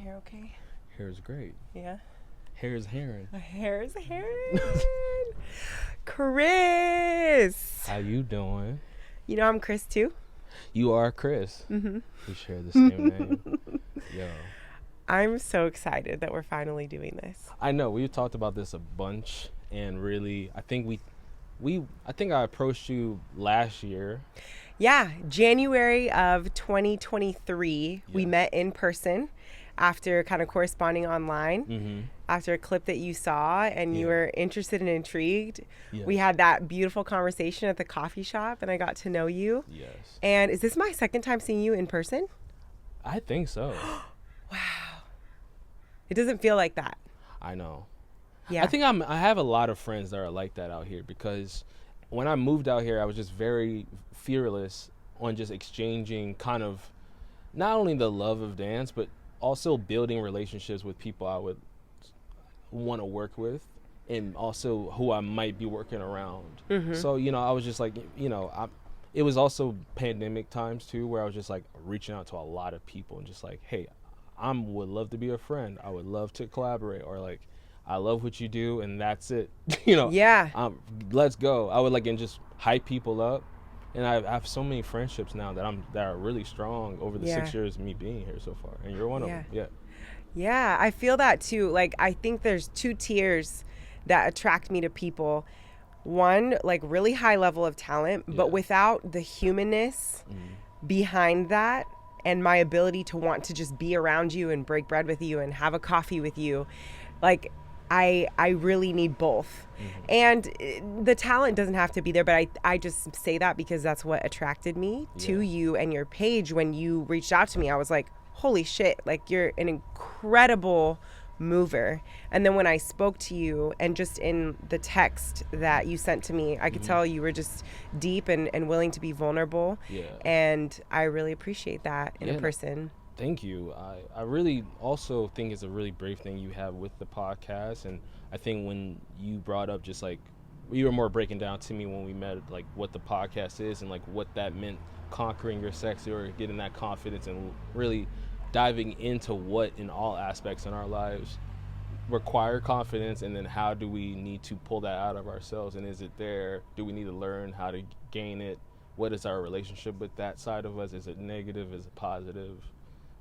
hair okay? Hair's great. Yeah. Hair's herring. My hair is herring. Chris. How you doing? You know I'm Chris too. You are Chris. Mm-hmm. We share the same name. Yo. I'm so excited that we're finally doing this. I know we've talked about this a bunch, and really, I think I think I approached you last year. Yeah, January of 2023, we Yes. met in person after kind of corresponding online. Mm-hmm. After a clip that you saw and you Yeah. were interested and intrigued. Yes. We had that beautiful conversation at the coffee shop and I got to know you. Yes. And is this my second time seeing you in person? I think so. Wow. It doesn't feel like that. I know. Yeah. I think I have a lot of friends that are like that out here, because when I moved out here, I was just very fearless on just exchanging kind of not only the love of dance, but also building relationships with people I would want to work with, and also who I might be working around. Mm-hmm. So, I was just like, it was also pandemic times too, where I was just like reaching out to a lot of people and just like, hey, would love to be a friend. I would love to collaborate, or like, I love what you do, and that's it. Yeah. Let's go. I would like and just hype people up, and I have so many friendships now that are really strong over the 6 years of me being here so far, and you're one of them. Yeah. Yeah, I feel that too. Like, I think there's two tiers that attract me to people. One, like really high level of talent, but without the humanness behind that, and my ability to want to just be around you and break bread with you and have a coffee with you. Like, I really need both. And the talent doesn't have to be there, but I just say that because that's what attracted me to you and your page. When you reached out to me, I was like, holy shit, like, you're an incredible mover. And then when I spoke to you, and just in the text that you sent to me, I could tell you were just deep and willing to be vulnerable. Yeah. And I really appreciate that in a Yeah. person. Thank you. I really also think it's a really brave thing you have with the podcast. And I think when you brought up just like, you were more breaking down to me when we met, like what the podcast is and like what that meant, conquering your sexy, or getting that confidence and really diving into what in all aspects in our lives require confidence, and then how do we need to pull that out of ourselves, and is it there? Do we need to learn how to gain it? What is our relationship with that side of us? Is it negative? Is it positive?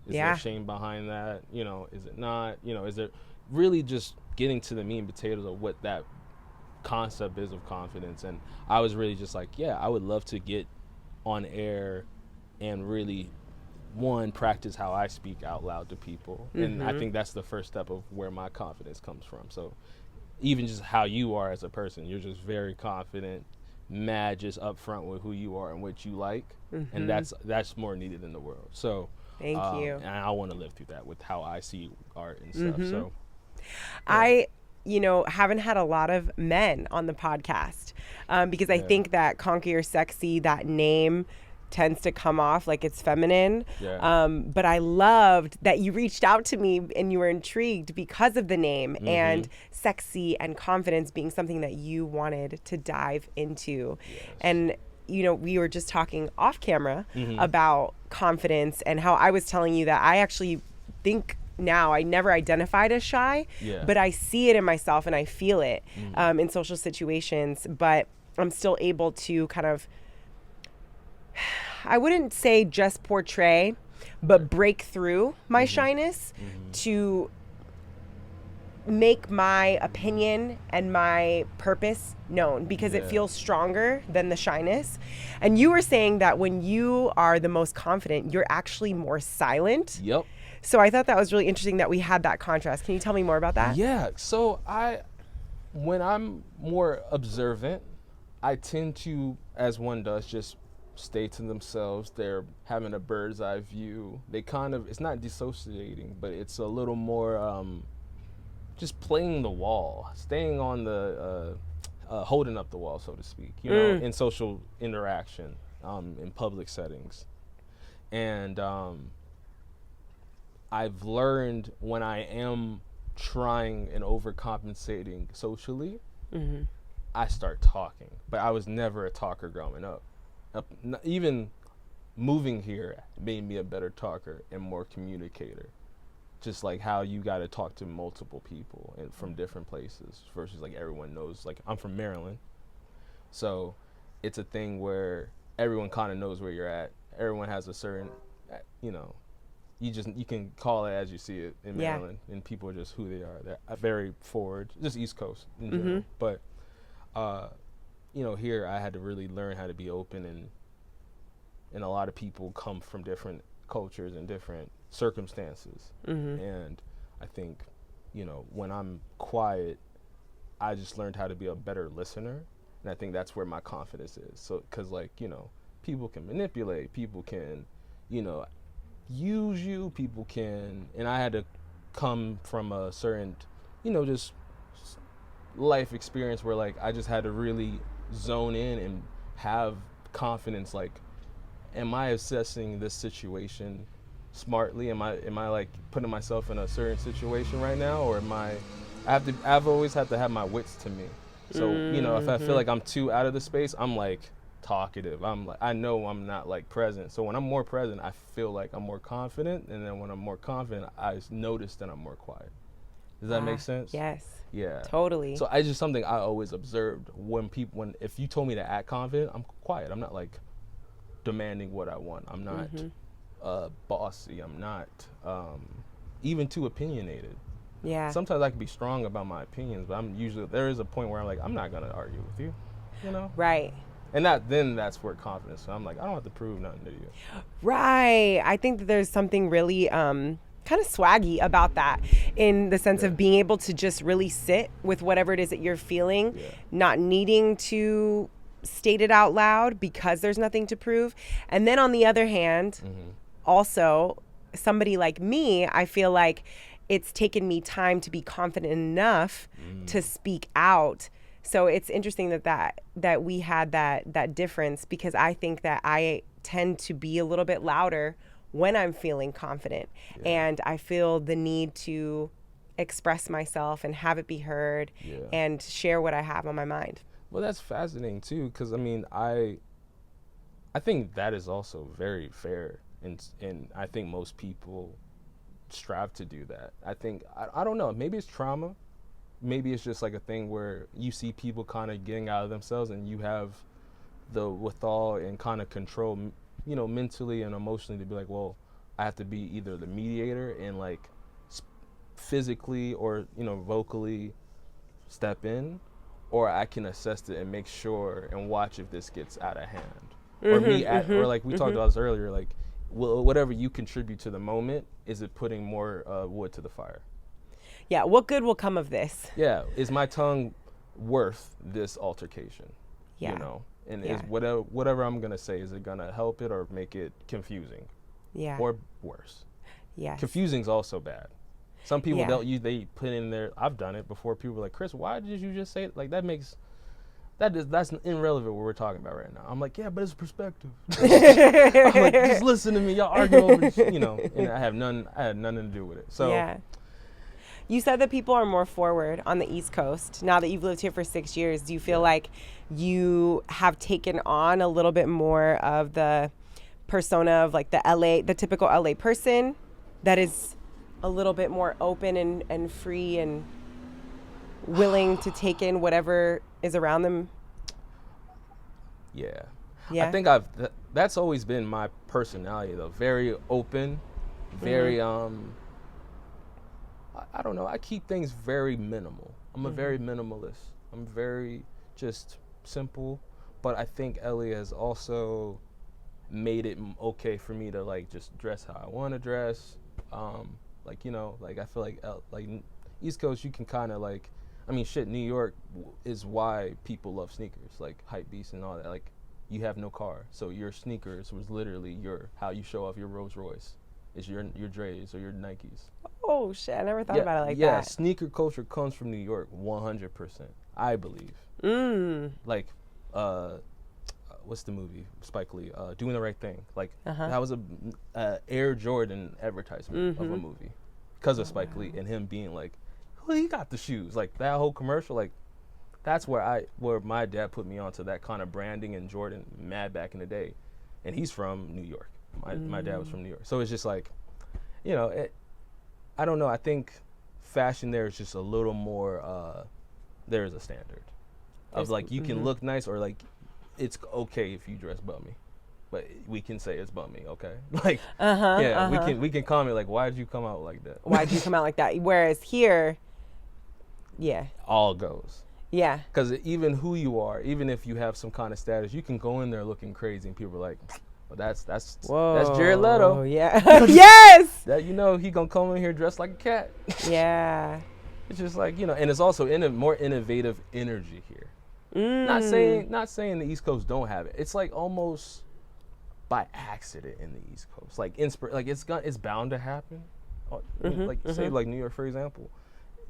Is there shame behind that? Is it not? Is it really just getting to the meat and potatoes of what that concept is of confidence? And I was really just like, I would love to get on air and really, one, practice how I speak out loud to people. And I think that's the first step of where my confidence comes from. So even just how you are as a person, you're just very confident, mad, just upfront with who you are and what you like. And that's more needed in the world. So Thank you. And I want to live through that with how I see art and stuff. So I haven't had a lot of men on the podcast because I think that Conquer Your Sexy, that name, tends to come off like it's feminine. But I loved that you reached out to me and you were intrigued because of the name and sexy and confidence being something that you wanted to dive into. And we were just talking off camera about confidence, and how I was telling you that I actually think now I never identified as shy, but I see it in myself and I feel it in social situations, but I'm still able to kind of, I wouldn't say just portray, but break through my shyness to make my opinion and my purpose known, because it feels stronger than the shyness. And you were saying that when you are the most confident, you're actually more silent. Yep. So I thought that was really interesting that we had that contrast. Can you tell me more about that? Yeah. So when I'm more observant, I tend to, as one does, just stay to themselves. They're having a bird's eye view. They kind of, it's not dissociating, but it's a little more just playing the wall, staying on the, holding up the wall, so to speak, in social interaction, in public settings. And I've learned when I am trying and overcompensating socially, I start talking. But I was never a talker growing up. Even moving here made me a better talker and more communicator. just like how you got to talk to multiple people and from different places versus like everyone knows. Like I'm from Maryland, so it's a thing where everyone kind of knows where you're at. Everyone has a certain, you know, you can call it as you see it in Maryland, and people are just who they are. They're very forward, just East Coast in general. But you know, here I had to really learn how to be open, and a lot of people come from different cultures and different circumstances. And I think, you know, when I'm quiet, I just learned how to be a better listener, and I think that's where my confidence is. So, because like, you know, people can manipulate, people can, you know, use you, people can, and I had to come from a certain, you know, just life experience where like I just had to really zone in and have confidence. Like, am I assessing this situation smartly? Am I like putting myself in a certain situation right now, or I've always had to have my wits to me. So, you know, if I feel like I'm too out of the space, I'm like talkative. I'm like, I know I'm not like present. So when I'm more present, I feel like I'm more confident, and then when I'm more confident, I notice that I'm more quiet. Does that make sense? Yes. Yeah. Totally. So it's just something I always observed when if you told me to act confident, I'm quiet. I'm not like demanding what I want. I'm not bossy. I'm not even too opinionated. Yeah. Sometimes I can be strong about my opinions, but there is a point where I'm like, I'm not gonna argue with you, you know? Right. And that's where confidence. So I'm like, I don't have to prove nothing to you. Right. I think that there's something really kind of swaggy about that, in the sense of being able to just really sit with whatever it is that you're feeling, not needing to state it out loud because there's nothing to prove. And then on the other hand, also somebody like me, I feel like it's taken me time to be confident enough to speak out. So it's interesting that we had that difference, because I think that I tend to be a little bit louder when I'm feeling confident, and I feel the need to express myself and have it be heard and share what I have on my mind. Well, that's fascinating too, because I mean, I think that is also very fair, and I think most people strive to do that. I think I don't know, maybe it's trauma, maybe it's just like a thing where you see people kind of getting out of themselves, and you have the withal and kind of control, you know, mentally and emotionally, to be like, well, I have to be either the mediator and like physically or, you know, vocally step in, or I can assess it and make sure and watch if this gets out of hand. Or like we talked about this earlier, like whatever you contribute to the moment, is it putting more wood to the fire? Yeah, what good will come of this? Yeah, is my tongue worth this altercation? Yeah. You know, and is whatever I'm gonna say, is it gonna help it or make it confusing? Yeah. Or worse? Yes. Confusing's also bad. Some people they put in there. I've done it before. People are like, Chris, why did you just say it? Like that's irrelevant what we're talking about right now. I'm like, yeah, but it's perspective. I'm like, just listen to me. Y'all argue over, you know, and I had nothing to do with it. So yeah. You said that people are more forward on the East Coast. Now that you've lived here for 6 years, do you feel like you have taken on a little bit more of the persona of like the typical LA person that is a little bit more open and free and willing to take in whatever is around them? Yeah. Yeah. I think that's always been my personality though. Very open, very I don't know, I keep things very minimal. I'm a very minimalist. I'm very just simple, but I think LA has also made it okay for me to like just dress how I want to dress. Like, you know, like I feel like East Coast, you can kind of like, I mean, shit, New York is why people love sneakers, like hype beasts and all that. Like, you have no car, so your sneakers was literally how you show off your Rolls Royce. Is your Dre's or your Nikes. Oh shit, I never thought about it like that. Yeah, sneaker culture comes from New York, 100%, I believe. Like, what's the movie? Spike Lee, Doing the Right Thing. Like, that was a Air Jordan advertisement of a movie because of Spike Lee and him being like, well, he got the shoes. Like, that whole commercial, like, that's where my dad put me onto that kind of branding and Jordan mad back in the day. And he's from New York. My dad was from New York. So it's just like, you know, I don't know. I think fashion there is just a little more. There is a standard of like you can look nice or like it's okay if you dress bummy, but we can say it's bummy, okay? Like, we can comment like, why did you come out like that? Why'd you come out like that? Whereas here, yeah, all goes. yeah. Because even who you are, even if you have some kind of status, you can go in there looking crazy, and people are like, well, that's Jared Leto. Oh yeah, yes. That he gonna come in here dressed like a cat. Yeah. It's just like and it's also in a more innovative energy here. Not saying the East Coast don't have it. It's like almost by accident in the East Coast. Like it's bound to happen. Say like New York, for example,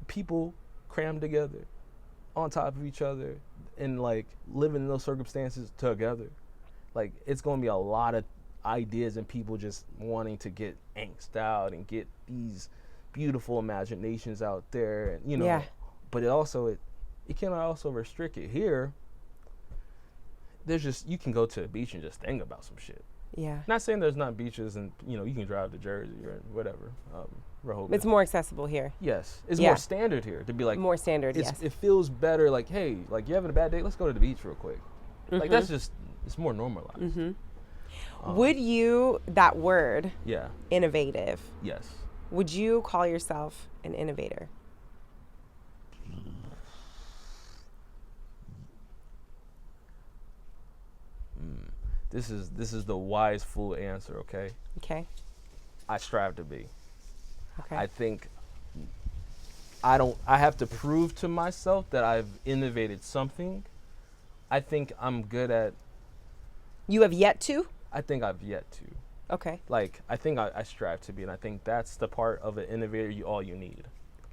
people cram together on top of each other and like living in those circumstances together. Like it's gonna be a lot of ideas and people just wanting to get angst out and get these beautiful imaginations out there, and Yeah. But it cannot also restrict it. Here, there's just you can go to the beach and just think about some shit. Yeah. Not saying there's not beaches and you can drive to Jersey or whatever. Rehoboth. It's more accessible here. Yes, it's more standard here to be like more standard. Yes. It feels better. Like, hey, like you're having a bad day, let's go to the beach real quick. Like that's just it's more normalized. Would you that word? Yeah. Innovative. Yes. Would you call yourself an innovator? This is the wise fool answer, okay? Okay. I strive to be. Okay. I think I have to prove to myself that I've innovated something. I think I'm good at. You have yet to? I think I've yet to. Okay. Like, I think I strive to be, and I think that's the part of an innovator all you need.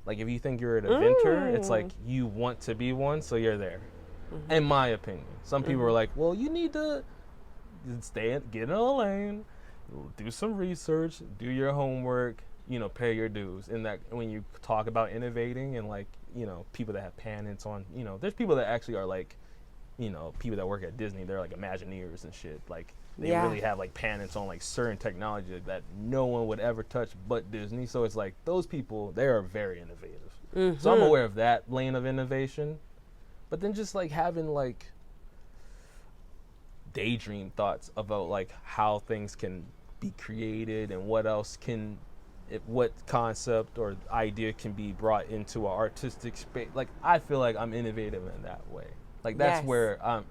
Like, if you think you're an inventor, it's like you want to be one, so you're there. In my opinion. Some people are like, well, you need to get in a lane, do some research, do your homework, pay your dues. And that when you talk about innovating and like, people that have patents on, there's people that actually are like, people that work at Disney, they're like Imagineers and shit. Like they really have like patents on like certain technology that no one would ever touch but Disney. So it's like those people, they are very innovative. So I'm aware of that lane of innovation. But then just like having like daydream thoughts about like how things can be created and what else what concept or idea can be brought into an artistic space. Like I feel like I'm innovative in that way. Like that's where I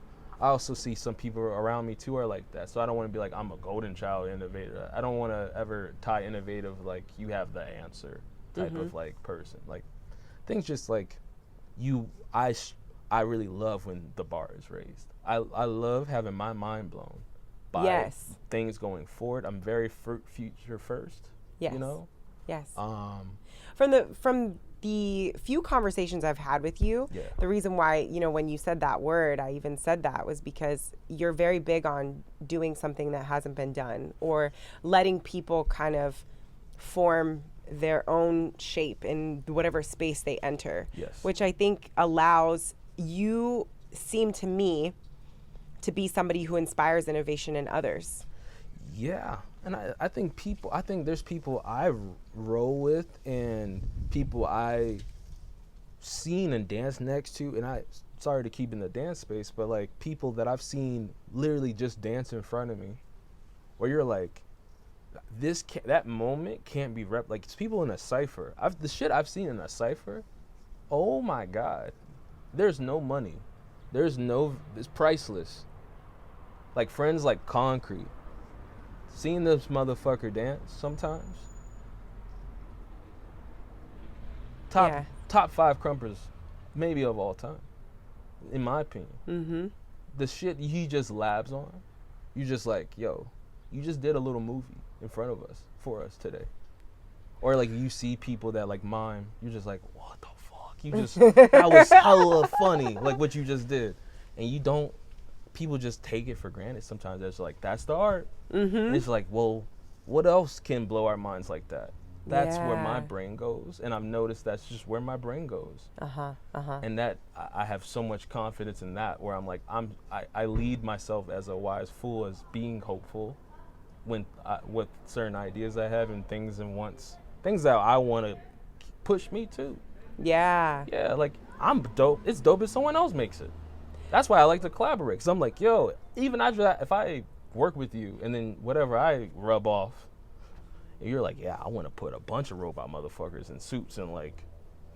also see some people around me too are like that. So I don't want to be like I'm a golden child innovator. I don't want to ever tie innovative like you have the answer type of like person. Like things just like I really love when the bar is raised. I love having my mind blown by things going forward. I'm very future first. Yes. Yes. From the few conversations I've had with you, the reason why, when you said that word, I even said that was because you're very big on doing something that hasn't been done or letting people kind of form their own shape in whatever space they enter, which I think allows you seem to me to be somebody who inspires innovation in others. Yeah. And I think there's people I roll with and people I seen and dance next to, and sorry to keep in the dance space, but like people that I've seen literally just dance in front of me where you're like, that moment can't be like it's people in a cypher. The shit I've seen in a cypher, oh my God, there's no money. It's priceless. Like friends like Concrete. Seeing this motherfucker dance sometimes. Top 5 crumpers, maybe of all time, in my opinion. The shit he just labs on, you just like, yo, you just did a little movie in front of us, for us today. Or like you see people that like mime, you're just like, what the fuck? That was hella funny, like what you just did. And people just take it for granted sometimes. It's like, that's the art. And it's like, well, what else can blow our minds like that? That's where my brain goes. And I've noticed that's just where my brain goes. And that I have so much confidence in that where I'm like, I lead myself as a wise fool as being hopeful with certain ideas I have and things and wants things that I want to push me too. Yeah. Yeah, like I'm dope. It's dope if someone else makes it. That's why I like to collaborate. Cause I'm like, yo, even after that, if I work with you and then whatever I rub off, and you're like, yeah, I want to put a bunch of robot motherfuckers in suits and like,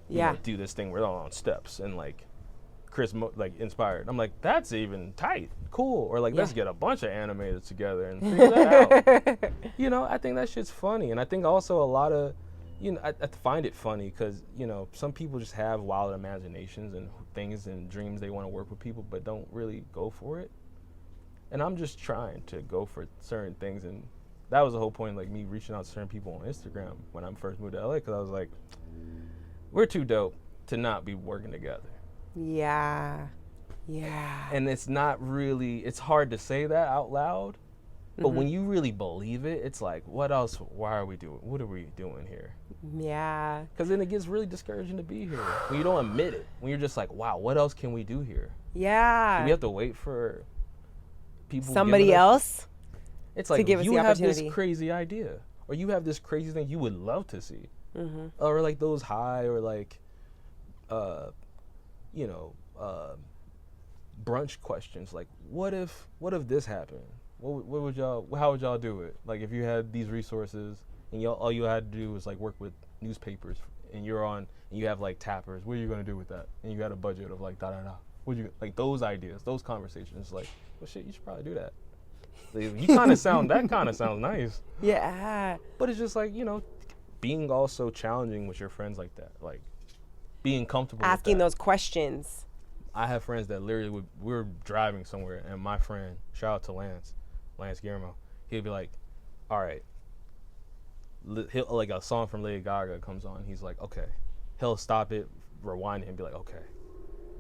you know, do this thing where they're all on steps and like like inspired. I'm like, that's even tight, cool. Or like, let's get a bunch of animators together and figure that out. You know, I think that shit's funny, and I think also a lot of, you know, I find it funny because, you know, some people just have wild imaginations and things and dreams they want to work with people, but don't really go for it. And I'm just trying to go for certain things, and that was the whole point, like me reaching out to certain people on Instagram when I first moved to LA, because I was like, we're too dope to not be working together. Yeah. Yeah. And it's not really, it's hard to say that out loud, but when you really believe it, it's like, what else? What are we doing here? Yeah. Because then it gets really discouraging to be here when you don't admit it. When you're just like, wow, what else can we do here? Yeah. Do we have to wait for people? Somebody else? It's like, to give us you the have this opportunity. crazy idea, or you have this crazy thing you would love to see, or like those high, or like, you know, brunch questions. Like, what if this happened? What would y'all? How would y'all do it? Like, if you had these resources and all you had to do was like work with newspapers, and you're on, and you have like tappers. What are you gonna do with that? And you got a budget of like da. Would you like those ideas, those conversations? Like, well, shit, you should probably do that. You kind of sound nice. Yeah. But it's just like, you know, being also challenging with your friends like that, like being comfortable Asking with that. those questions. I have friends that literally we're driving somewhere, and my friend, shout out to Lance Guillermo, he'd be like, all right, he'll, like a song from Lady Gaga comes on, he's like, okay, he'll stop it, rewind it, and be like, okay,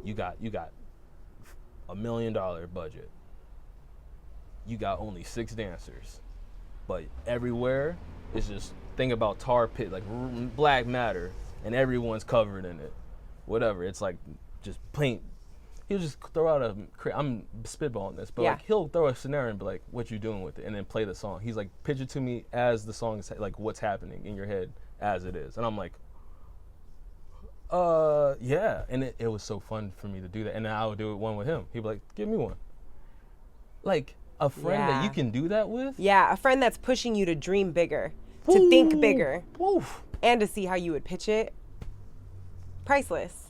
you got $1 million budget. You got only 6 dancers, but everywhere is just, think about tar pit, like black matter, and everyone's covered in it. Whatever, it's like just paint. He'll just throw out I'm spitballing this, but like he'll throw a scenario and be like, what you doing with it? And then play the song. He's like, pitch it to me as the song is, like what's happening in your head as it is. And I'm like, yeah. And it was so fun for me to do that. And then I would do it one with him. He'd be like, give me one. Like, a friend that you can do that with? Yeah, a friend that's pushing you to dream bigger, to think bigger, and to see how you would pitch it. Priceless.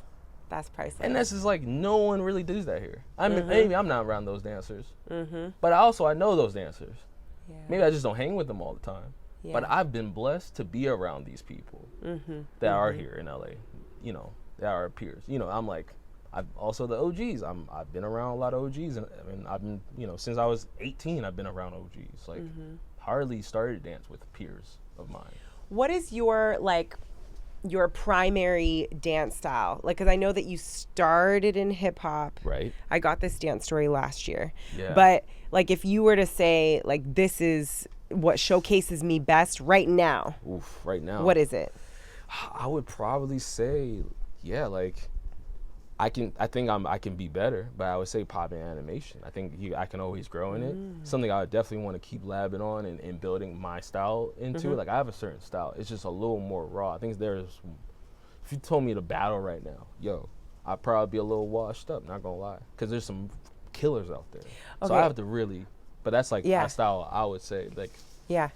That's priceless. And that's just like, no one really does that here. I mean, maybe I'm not around those dancers, but I know those dancers. Yeah. Maybe I just don't hang with them all the time. Yeah. But I've been blessed to be around these people that are here in LA, you know, that are peers. You know, I'm like, I've also the OGs. I've been around a lot of OGs, and I mean, I've been, you know, since I was 18, I've been around OGs. Like, hardly started to dance with peers of mine. What is your primary dance style? Like, because I know that you started in hip hop. Right. I got this dance story last year. Yeah. But like, if you were to say like, this is what showcases me best right now. Oof, right now. What is it? I would probably say, yeah, like, I can be better, but I would say pop and animation. I think I can always grow in it. Something I would definitely want to keep labbing on and building my style into it. Like, I have a certain style. It's just a little more raw. I think if you told me to battle right now, yo, I'd probably be a little washed up, not gonna lie. Because there's some killers out there. Okay. So I have to really, but that's like my style, I would say. Like, yeah.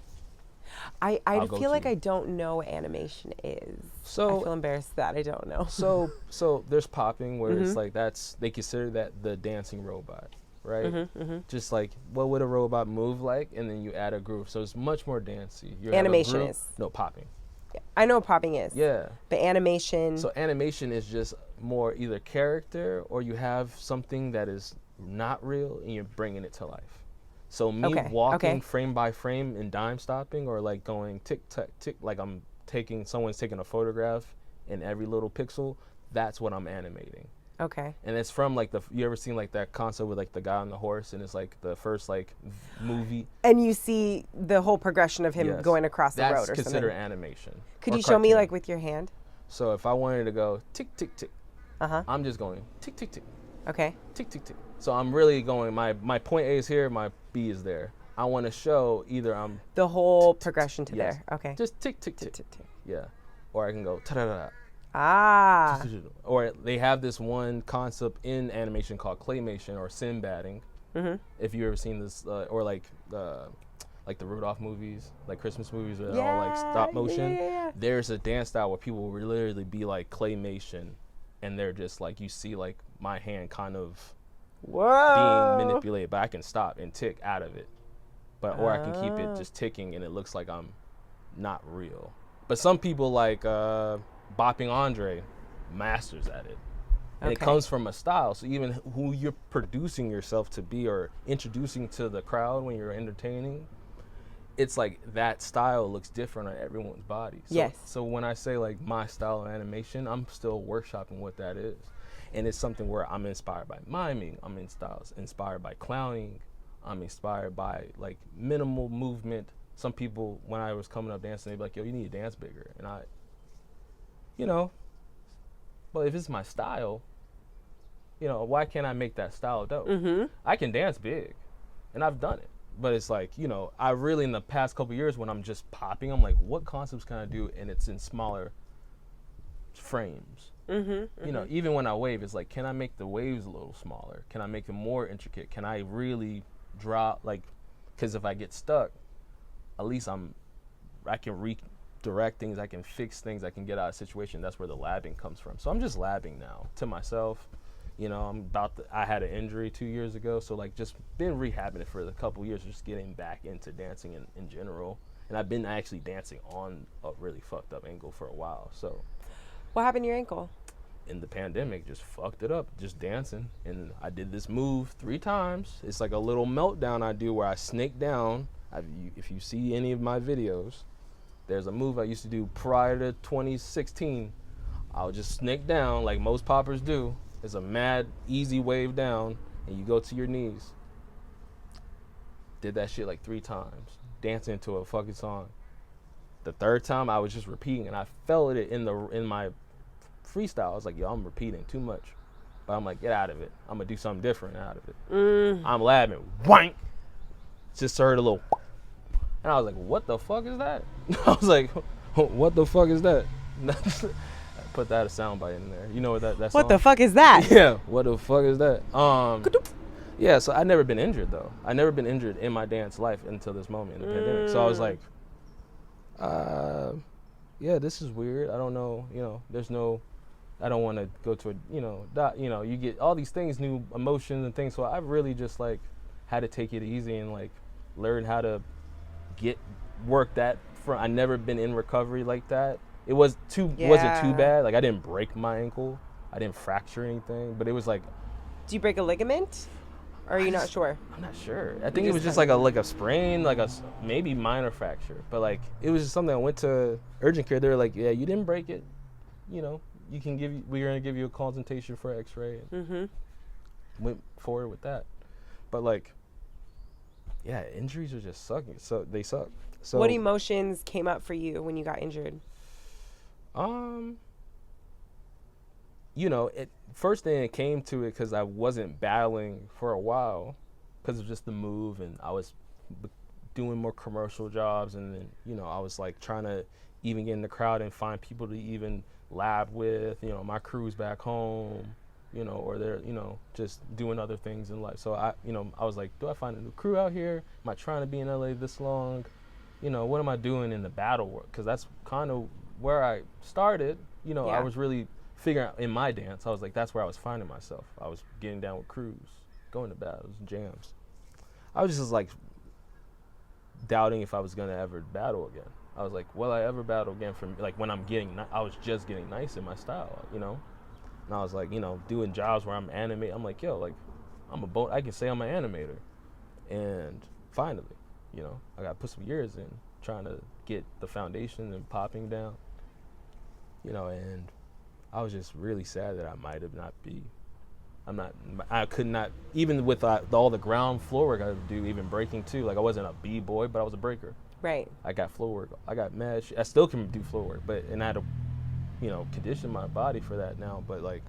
I feel like I don't know what animation is. So I feel embarrassed that I don't know. So there's popping, where it's like, they consider that the dancing robot, right? Just like, what would a robot move like, and then you add a groove. So it's much more dancey. Animation is? No, popping. I know what popping is. Yeah. But animation. So animation is just more either character, or you have something that is not real and you're bringing it to life. So me walking frame by frame and dime stopping, or like going tick tack tick, like someone's taking a photograph in every little pixel, that's what I'm animating. Okay. And it's from like you ever seen like that concept with like the guy on the horse, and it's like the first like movie. And you see the whole progression of him going across the road or something. That's considered animation. Could you show me like with your hand? So if I wanted to go tick tick tick, I'm just going tick tick tick. Okay. Tick tick tick. So I'm really going, my point A is here, my B is there. I want to show either I'm the whole progression to there. Okay. Just tick tick tick. Yeah. Or I can go ta-da-da. Ah. Or they have this one concept in animation called claymation or Sinbadding. Mm-hmm. If you ever seen this, or like the Rudolph movies, like Christmas movies, where they're Yeah. all like stop motion. Yeah. There's a dance style where people will literally be like claymation, and they're just like, you see like my hand kind of Whoa. being manipulated, but I can stop and tick out of it. Or I can keep it just ticking, and it looks like I'm not real. But some people like Bopping Andre masters at it. And it comes from a style. So even who you're producing yourself to be or introducing to the crowd when you're entertaining, it's like that style looks different on everyone's body. So, Yes. So when I say like my style of animation, I'm still workshopping what that is. And it's something where I'm inspired by miming. I'm inspired by clowning. I'm inspired by like minimal movement. Some people, when I was coming up dancing, they'd be like, yo, you need to dance bigger. And I, but if it's my style, why can't I make that style dope? Mm-hmm. I can dance big, and I've done it. But it's like, I really, in the past couple years, when I'm just popping, I'm like, what concepts can I do? And it's in smaller frames. Mm-hmm. Even when I wave, it's like, can I make the waves a little smaller? Can I make them more intricate? Can I really drop, because if I get stuck, at least I can redirect things, I can fix things, I can get out of a situation. That's where the labbing comes from. So I'm just labbing now to myself. I had an injury 2 years ago, so just been rehabbing it for a couple years, just getting back into dancing in general. And I've been actually dancing on a really fucked up ankle for a while. So what happened to your ankle? In the pandemic, just fucked it up, just dancing. And I did this move 3 times. It's like a little meltdown I do where I snake down. If you see any of my videos, there's a move I used to do prior to 2016. I'll just snake down like most poppers do. It's a mad, easy wave down, and you go to your knees. Did that shit like 3 times, dancing to a fucking song. The 3rd time, I was just repeating, and I felt it in my freestyle. I was like, yo, I'm repeating too much. But I'm like, get out of it. I'm going to do something different out of it. I'm labbing. Wank! Just heard a little, and I was like, what the fuck is that? I was like, what the fuck is that? Put that a soundbite in there. You know what that song? What the fuck is that? Yeah, what the fuck is that? Yeah, so I've never been injured though. I've never been injured in my dance life until this moment in the pandemic. So I was like, yeah, this is weird. I don't know, I don't want to go to you get all these things, new emotions and things. So I've really just had to take it easy and learn how to work that I never been in recovery like that. It wasn't too bad. I didn't break my ankle. I didn't fracture anything, but it was like. Do you break a ligament? Or are you not sure? I'm not sure. I think it was just a sprain, maybe minor fracture. But it was just something I went to urgent care. They were like, yeah, you didn't break it. We're gonna give you a consultation for X-ray. And went forward with that. But yeah, injuries are just sucking. So they suck. So what emotions came up for you when you got injured? First thing it came to it because I wasn't battling for a while because of just the move, and I was doing more commercial jobs, and then I was trying to even get in the crowd and find people to even lab with. My crew's back home, or they're just doing other things in life. So I was like, do I find a new crew out here? Am I trying to be in LA this long? What am I doing in the battle work? Because that's kind of where I started. I was really figuring out in my dance. I was like, that's where I was finding myself. I was getting down with crews, going to battles, jams. I was just doubting if I was gonna ever battle again. I was like, will I ever battle again? When I was just getting nice in my style, And I was doing jobs where I'm animating. I'm like, yo, I can say I'm an animator. And finally, I got to put some years in trying to get the foundation and popping down, and I was just really sad that I could not, even with all the ground floor work I would do, even breaking too. I wasn't a B-boy, but I was a breaker. Right. I got floor work. I got mad shit. I still can do floor work, and I had to, condition my body for that now. But I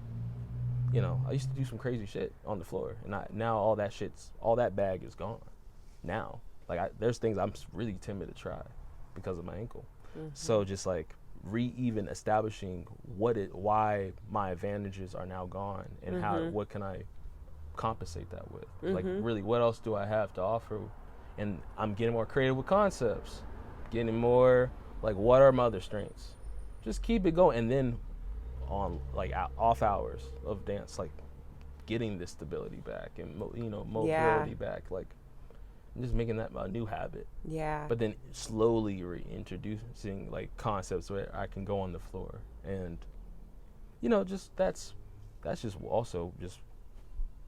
used to do some crazy shit on the floor, and now all that bag is gone. Now, there's things I'm really timid to try because of my ankle. So just even establishing why my advantages are now gone, and what can I compensate that with? Like, really, what else do I have to offer? And I'm getting more creative with concepts, getting more like, what are my other strengths? Just keep it going. And then on like off hours of dance, like getting this stability back and mobility back, like just making that a new habit. Yeah. But then slowly reintroducing like concepts where I can go on the floor, and just that's just also just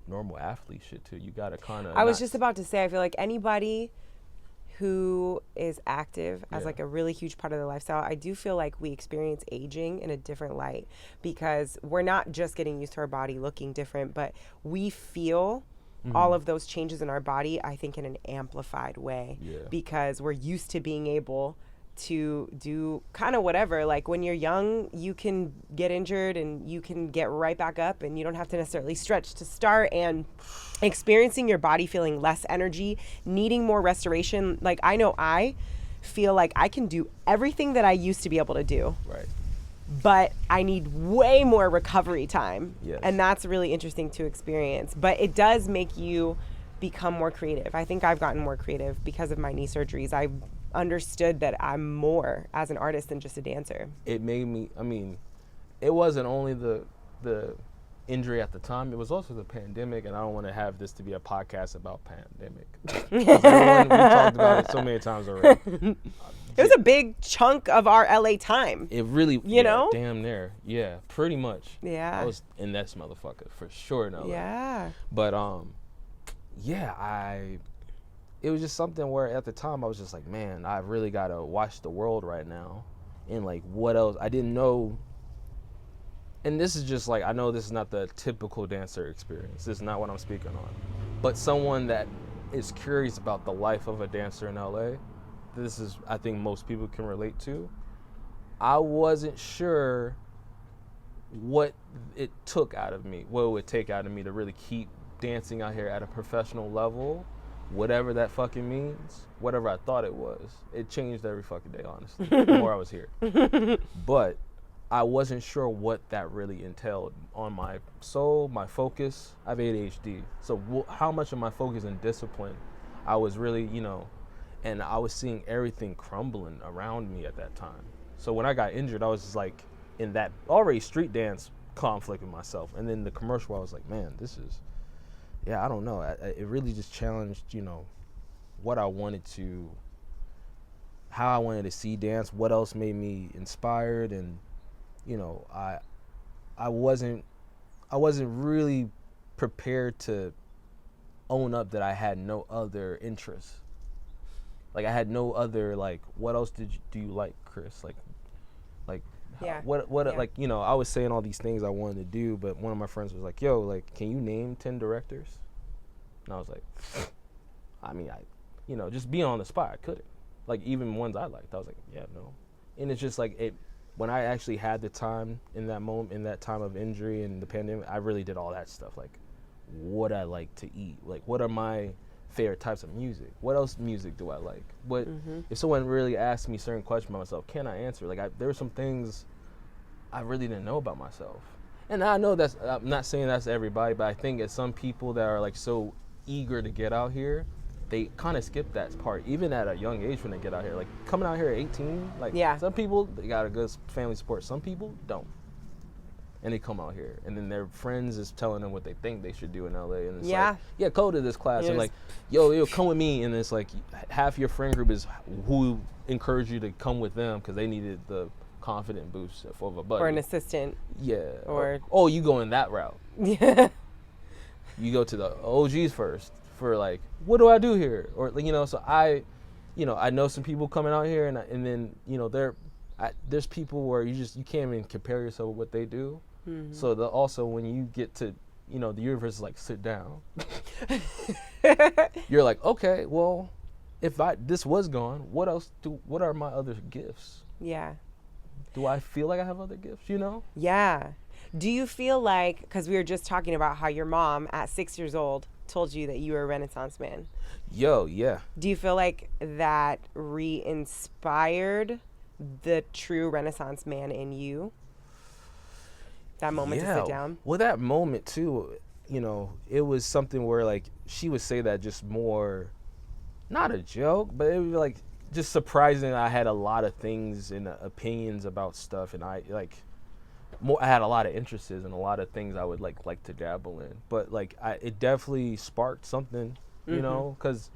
normal athlete shit too. You gotta kind of. I was just about to say, I feel like anybody who is active as like a really huge part of their lifestyle, I do feel like we experience aging in a different light, because we're not just getting used to our body looking different, but we feel all of those changes in our body, I think, in an amplified way, because we're used to being able to do kind of whatever. Like when you're young, you can get injured and you can get right back up, and you don't have to necessarily stretch to start, and experiencing your body feeling less energy, needing more restoration. Like I know I feel like I can do everything that I used to be able to do. Right. But I need way more recovery time. Yes. And that's really interesting to experience. But it does make you become more creative. I think I've gotten more creative because of my knee surgeries. I've understood that I'm more as an artist than just a dancer. It made me, it wasn't only the injury at the time, it was also the pandemic, and I don't want to have this to be a podcast about pandemic. We talked about it so many times already. It was a big chunk of our LA time. It really, you know? Damn near. Yeah, pretty much. Yeah. I was in that motherfucker for sure in LA. Yeah. But, it was just something where at the time I was just like, man, I really got to watch the world right now. And like, what else? I didn't know. And this is just like, I know this is not the typical dancer experience. This is not what I'm speaking on. But someone that is curious about the life of a dancer in LA, this is, I think most people can relate to. I wasn't sure what it took out of me, what it would take out of me to really keep dancing out here at a professional level, whatever that fucking means, whatever I thought it was. It changed every fucking day, honestly, the more I was here. But I wasn't sure what that really entailed on my soul, my focus. I have ADHD. So how much of my focus and discipline I was really, and I was seeing everything crumbling around me at that time. So when I got injured, I was just like in that already street dance conflict with myself. And then the commercial, I was like, man, this is, I don't know. It really just challenged, what I wanted to, how I wanted to see dance, what else made me inspired. And, I wasn't really prepared to own up that I had no other interests. Like I had no other, like, what else do you like, Chris? Like, what, like, I was saying all these things I wanted to do, but one of my friends was like, yo, like, can you name 10 directors? And I was like, just being on the spot, I couldn't. Like, even ones I liked, I was like, yeah, no. And it's just like, when I actually had the time in that moment, in that time of injury and the pandemic, I really did all that stuff. Like, what I like to eat, like, what are my favorite types of music? What else music do I like? What if someone really asked me certain questions about myself, can I answer? Like, there were some things I really didn't know about myself. And I know I'm not saying that's everybody, but I think it's some people that are like so eager to get out here, they kind of skip that part, even at a young age when they get out here. Like coming out here at 18, like some people, they got a good family support. Some people don't. And they come out here, and then their friends is telling them what they think they should do in LA, and it's like, go to this class, and like, yo, come with me, and it's like half your friend group is who encouraged you to come with them because they needed the confident boost of a buddy or an assistant. Yeah. Or you go in that route. You go to the OGs first for like, what do I do here? Or so I know some people coming out here, and then there's people where you can't even compare yourself with what they do. Mm-hmm. So also when you get to, the universe is like, sit down. You're like, okay, well, if this was gone, what are my other gifts? Yeah. Do I feel like I have other gifts, Yeah. Do you feel like, because we were just talking about how your mom at 6 years old told you that you were a Renaissance man. Yo, yeah. Do you feel like that re-inspired the true Renaissance man in you? That moment to sit down? Well, that moment too, it was something where like she would say that just more, not a joke, but it would be like just surprising. I had a lot of things and opinions about stuff, and I had a lot of interests and a lot of things I would like to dabble in. But like it definitely sparked something, because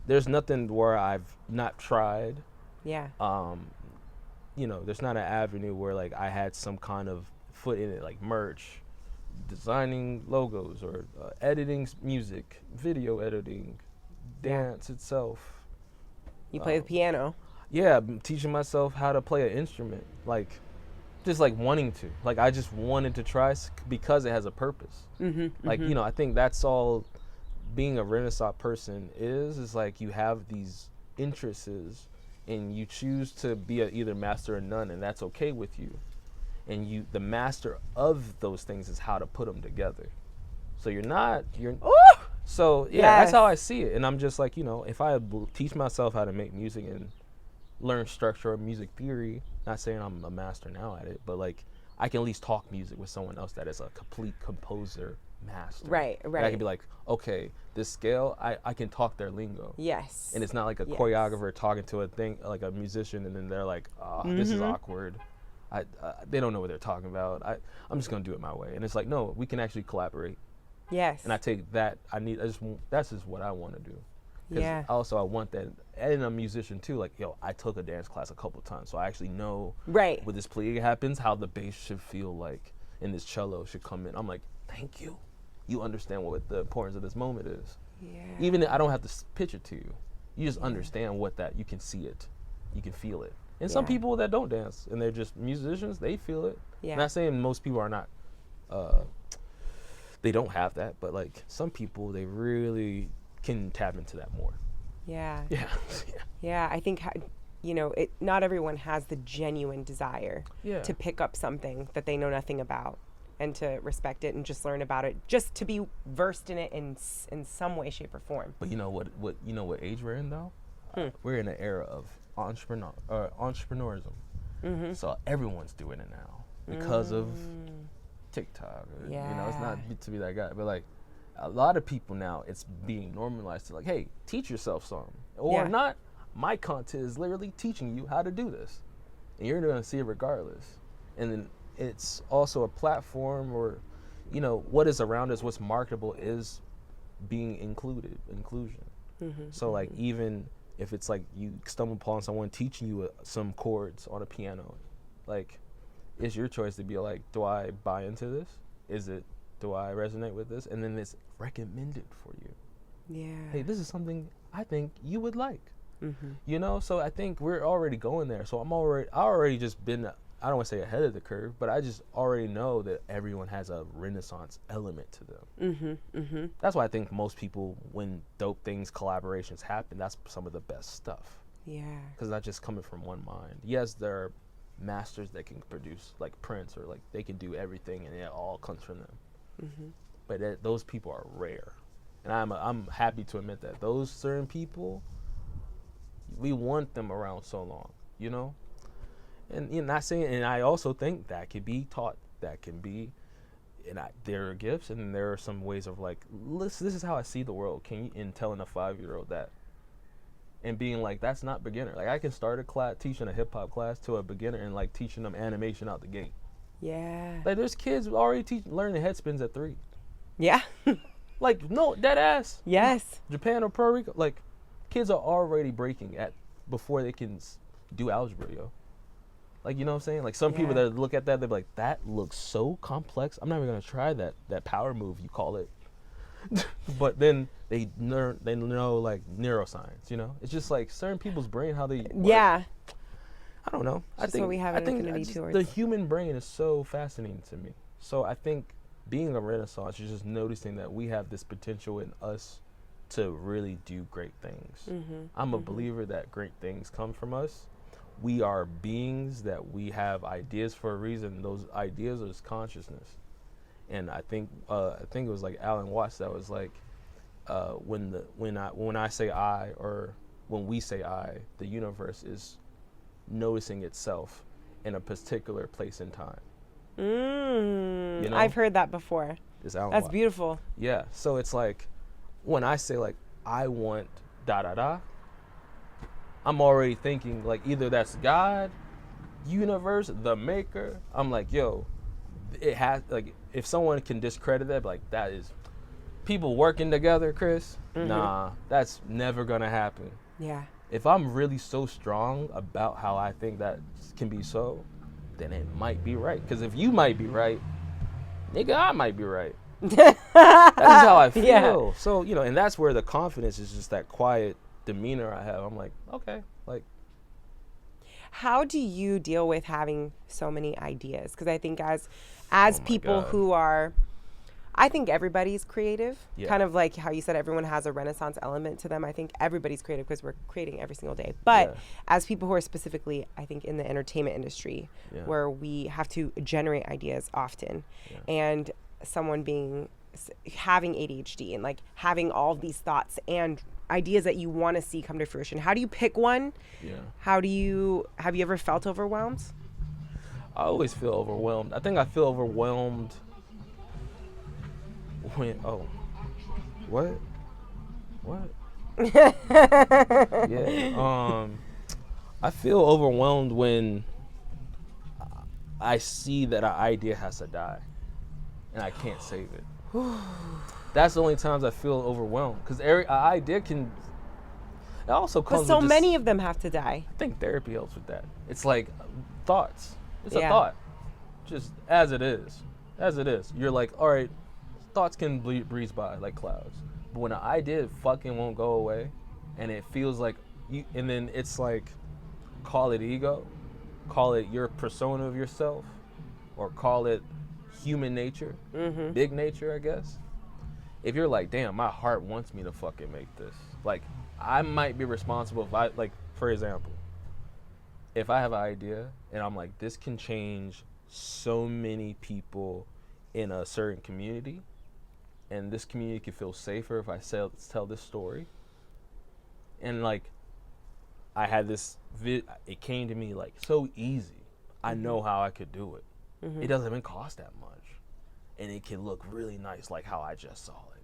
there's nothing where I've not tried. Yeah. There's not an avenue where like I had some kind of foot in it, like merch, designing logos, or editing music, video editing, dance itself. You play the piano. Yeah, I'm teaching myself how to play an instrument, like just like wanting to. Like I just wanted to try because it has a purpose. Like, I think that's all being a Renaissance person is like you have these interests and you choose to be either master or none, and that's okay with you. And the master of those things is how to put them together. So so yeah, Yes. That's how I see it. And I'm just like, if I teach myself how to make music and learn structure or music theory, not saying I'm a master now at it, but like I can at least talk music with someone else that is a complete composer master. Right. And I can be like, okay, this scale, I can talk their lingo. Yes. And it's not like a choreographer talking to a thing, like a musician, and then they're like, this is awkward. They don't know what they're talking about. I'm just gonna do it my way. And it's like, no, we can actually collaborate. Yes. And I take that. That's just what I want to do. Yeah. Also, I want that. And I'm a musician too. Like, I took a dance class a couple of times, so I actually know Right. when this play happens, how the bass should feel like, and this cello should come in. I'm like, thank you. You understand what the importance of this moment is. Yeah. Even if I don't have to pitch it to you, you just understand you can see it, you can feel it. And some people that don't dance and they're just musicians, they feel it. Yeah. Not saying most people are not. They don't have that, but like some people, they really can tap into that more. Yeah. Yeah. Yeah. I think, not everyone has the genuine desire to pick up something that they know nothing about and to respect it and just learn about it, just to be versed in it in some way, shape, or form. But you know what age we're in though? We're in an era of entrepreneurism. So everyone's doing it now because of TikTok. It's not to be that guy, but like a lot of people now, it's being normalized to like, hey, teach yourself something, or not. My content is literally teaching you how to do this, and you're going to see it regardless. And then it's also a platform, or what is around us, what's marketable is being inclusion. So like even if it's like you stumble upon someone teaching you some chords on a piano, like it's your choice to be like, do I buy into this? Do I resonate with this? And then it's recommended for you. Yeah. Hey, this is something I think you would like. So I think we're already going there. So I already just been, I don't want to say ahead of the curve, but I just already know that everyone has a Renaissance element to them. That's why I think most people, when dope things, collaborations happen, that's some of the best stuff. Yeah. Because that's just coming from one mind. Yes, there are masters that can produce like Prince, or like they can do everything and it all comes from them. But those people are rare. And I'm happy to admit that those certain people, we want them around so long, And not saying, and I also think that can be taught. That can be, there are gifts, and there are some ways of like, listen, this is how I see the world. And telling a 5-year-old that, and being like, that's not beginner. Like I can start a class, teaching a hip hop class to a beginner, and like teaching them animation out the gate. Yeah. Like there's kids already learning head spins at 3. Yeah. Like no, dead ass. Yes. Japan or Puerto Rico, like kids are already breaking before they can do algebra, yo. Like, you know what I'm saying? Like some people that look at that, they're like, that looks so complex. I'm not even gonna try that power move you call it. But then they know like neuroscience, It's just like certain people's brain, how they work. Yeah. I don't know. I think what we have an affinity towards. The human brain is so fascinating to me. So I think being a Renaissance, you're just noticing that we have this potential in us to really do great things. I'm a believer that great things come from us. We are beings that we have ideas for a reason. Those ideas are consciousness. And I think it was like Alan Watts that was like, when I say I, or when we say I, the universe is noticing itself in a particular place and time. You know? I've heard that before. That's beautiful. Yeah. So it's like when I say like I want da da da, I'm already thinking like either that's God, universe, the maker. I'm like, yo, it has like if someone can discredit that, like that is people working together, Chris. Nah, that's never gonna happen. Yeah. If I'm really so strong about how I think that can be so, then it might be right. Because if you might be right, nigga, I might be right. That's how I feel. Yeah. So, you know, and that's where the confidence is, just that quiet demeanor I have. I'm like, okay, like. How do you deal with having so many ideas? Because I think as people who are, I think everybody's creative. Yeah. Kind of like how you said everyone has a Renaissance element to them. I think everybody's creative because we're creating every single day. But as people who are specifically, I think, in the entertainment industry, where we have to generate ideas often, and someone having ADHD and like having all these thoughts and ideas that you want to see come to fruition. How do you pick one? Yeah. Have you ever felt overwhelmed? I always feel overwhelmed. I think I feel overwhelmed when what yeah I feel overwhelmed when I see that an idea has to die and I can't save it. That's the only times I feel overwhelmed, because every idea can. It also comes. But so many of them have to die. I think therapy helps with that. It's like thoughts. It's a thought, just as it is. As it is, you're like, all right, thoughts can breeze by like clouds. But when an idea fucking won't go away, and it feels like you, and then it's like, call it ego, call it your persona of yourself, or call it human nature, big nature, I guess. If you're like, damn, my heart wants me to fucking make this. Like, I might be responsible if I, like, for example, if I have an idea and I'm like, this can change so many people in a certain community, and this community can feel safer if I tell this story. And like, I had this, it came to me like so easy. I know how I could do it. It doesn't even cost that much. And it can look really nice like how I just saw it.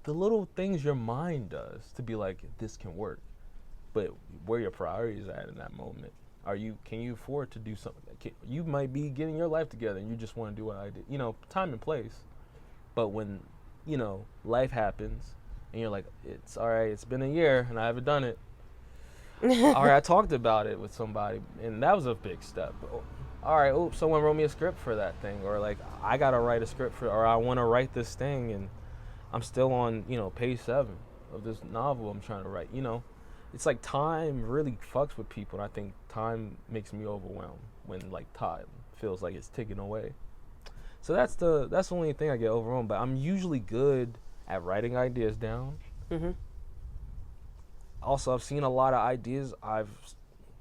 The little things your mind does to be like, this can work. But where your priorities at in that moment? Can you afford to do something? You might be getting your life together and you just want to do what I did. You know, time and place. But when, you know, life happens and you're like, it's all right, it's been a year and I haven't done it. All right, I talked about it with somebody and that was a big step. All right, someone wrote me a script for that thing, or like I gotta write a script or I want to write this thing, and I'm still on, you know, page 7 of this novel I'm trying to write. You know, it's like time really fucks with people, and I think time makes me overwhelmed when like time feels like it's ticking away. So that's the only thing I get overwhelmed. But I'm usually good at writing ideas down. Also, I've seen a lot of ideas I've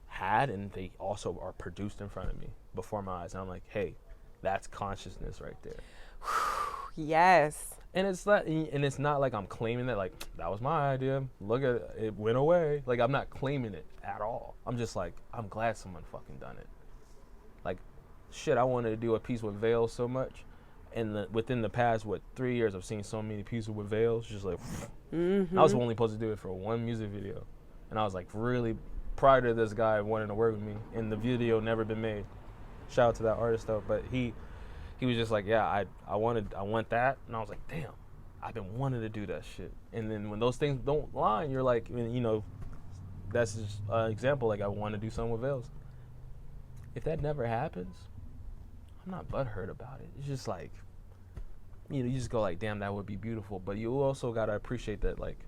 had, and they also are produced in front of me before my eyes, and I'm like, hey, that's consciousness right there. Yes. And it's not like I'm claiming that like that was my idea, look at it, it went away. Like, I'm not claiming it at all. I'm just like, I'm glad someone fucking done it. Like, shit, I wanted to do a piece with veils so much, and within the past 3 years I've seen so many pieces with veils, just like I was only supposed to do it for one music video, and I was like really prior to this guy wanting to work with me, and the video never been made. Shout out to that artist though, but he was just like, yeah, I want that, and I was like, damn, I've been wanting to do that shit. And then when those things don't line, you're like, you know, that's just an example. Like, I want to do something with veils. If that never happens, I'm not butthurt about it. It's just like, you know, you just go like, damn, that would be beautiful. But you also gotta appreciate that, like,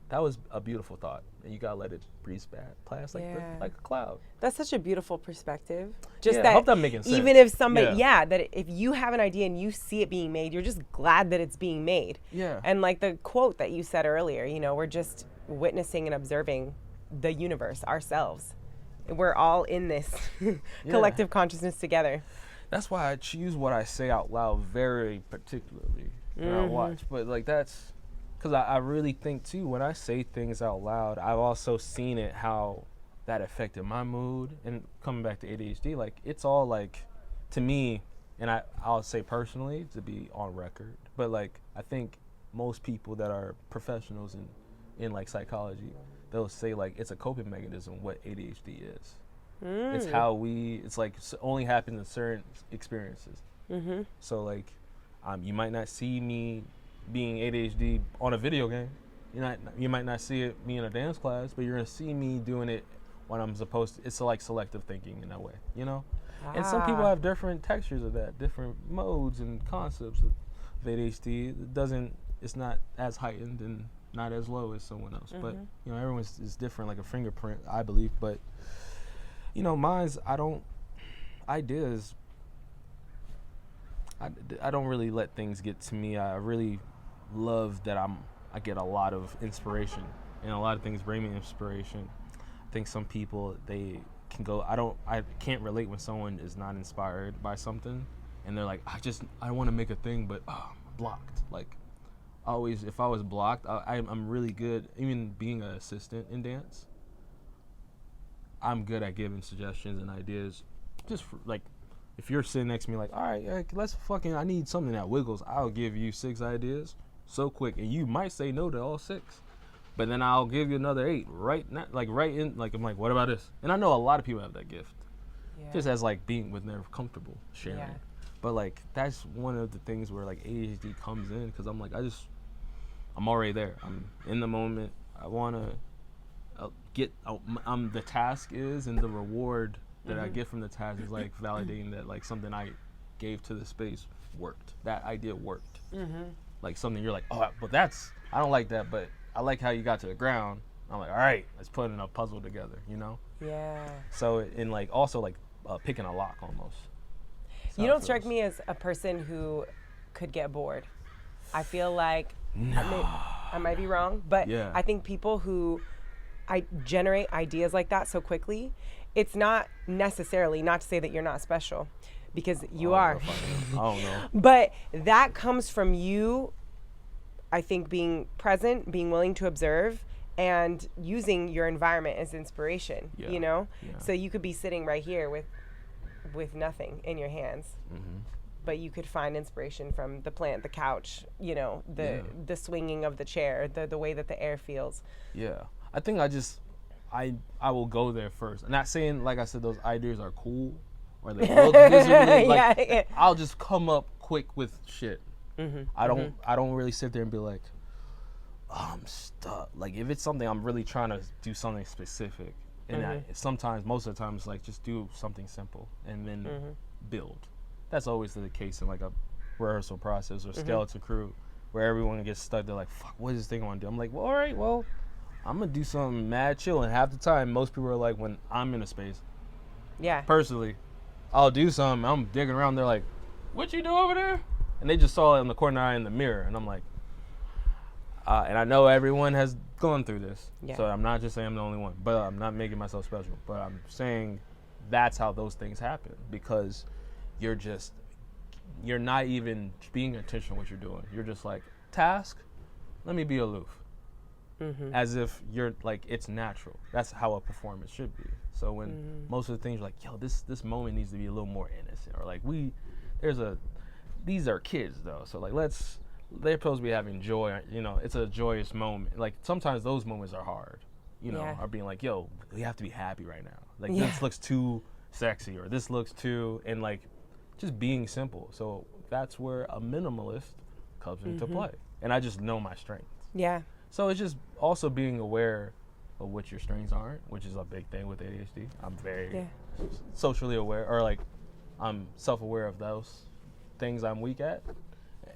that was a beautiful thought, and you gotta let it breeze past like a cloud. That's such a beautiful perspective. Just I hope that making sense. Even if somebody, that if you have an idea and you see it being made, you're just glad that it's being made. Yeah. And like the quote that you said earlier, you know, we're just witnessing and observing the universe ourselves. We're all in this collective consciousness together. That's why I choose what I say out loud very particularly when I watch. But like that's. Because I really think, too, when I say things out loud, I've also seen it how that affected my mood. And coming back to ADHD, like it's all like, to me, and I'll say personally to be on record, but like I think most people that are professionals in like psychology, they'll say like it's a coping mechanism what ADHD is. It's how it's like only happens in certain experiences. So like you might not see me being ADHD on a video game. You might not see me in a dance class, but you're gonna see me doing it when I'm supposed to. It's like selective thinking in that way, you know. And some people have different textures of that, different modes and concepts of ADHD. It's not as heightened and not as low as someone else. But you know, everyone's is different, like a fingerprint, I believe. But you know, mine's I don't really let things get to me. I really love that I get a lot of inspiration, and a lot of things bring me inspiration. I think some people, they can go, I can't relate when someone is not inspired by something and they're like, I want to make a thing, but I'm blocked. Like always, if I was blocked, I'm really good, even being an assistant in dance, I'm good at giving suggestions and ideas. Just for, like, if you're sitting next to me like, all right, I need something that wiggles, I'll give you 6 ideas so quick, and you might say no to all 6. But then I'll give you another 8 right now, like right in, like I'm like, what about this? And I know a lot of people have that gift, just as like being with they're comfortable sharing. Yeah. But like that's one of the things where like ADHD comes in, because I'm like I'm already there. I'm in the moment. I want to the task is, and the reward that I get from the task is like validating that like something I gave to the space worked. That idea worked. Like something you're like, oh, but I don't like that, but I like how you got to the ground. I'm like, all right, let's put in a puzzle together, you know? Yeah. So, in like, also like picking a lock almost. You don't strike me as a person who could get bored. I feel like, I might be wrong, but I think people who generate ideas like that so quickly, it's not necessarily, not to say that you're not special, because you are. I don't know. But that comes from you, I think, being present, being willing to observe, and using your environment as inspiration, you know? Yeah. So you could be sitting right here with nothing in your hands, but you could find inspiration from the plant, the couch, you know, the swinging of the chair, the way that the air feels. Yeah. I think I will go there first. I'm not saying, like I said, those ideas are cool, or they look visually, like, I'll just come up quick with shit. I don't really sit there and be like, oh, I'm stuck. Like if it's something I'm really trying to do something specific, and most of the time it's like just do something simple and then build. That's always the case in like a rehearsal process or skeleton crew, where everyone gets stuck. They're like, fuck, what is this thing I want to do? I'm like, well, all right, well, I'm gonna do something mad chill. And half the time, most people are like, when I'm in a space, personally, I'll do something. I'm digging around. They're like, what you do over there? And they just saw it in the corner eye in the mirror, and I'm like, and I know everyone has gone through this, so I'm not just saying I'm the only one, but I'm not making myself special, but I'm saying that's how those things happen, because you're not even being intentional what you're doing. You're just like, task, let me be aloof, as if you're like, it's natural. That's how a performance should be. So when most of the things are like, yo, this moment needs to be a little more innocent, or like these are kids though, so like they're supposed to be having joy, you know, it's a joyous moment. Like sometimes those moments are hard, you know, are being like, yo, we have to be happy right now. Like this looks too sexy, or this looks too, and like just being simple. So that's where a minimalist comes into play. And I just know my strengths. Yeah. So it's just also being aware of what your strengths aren't, which is a big thing with ADHD. I'm very socially aware, or like I'm self-aware of those things I'm weak at,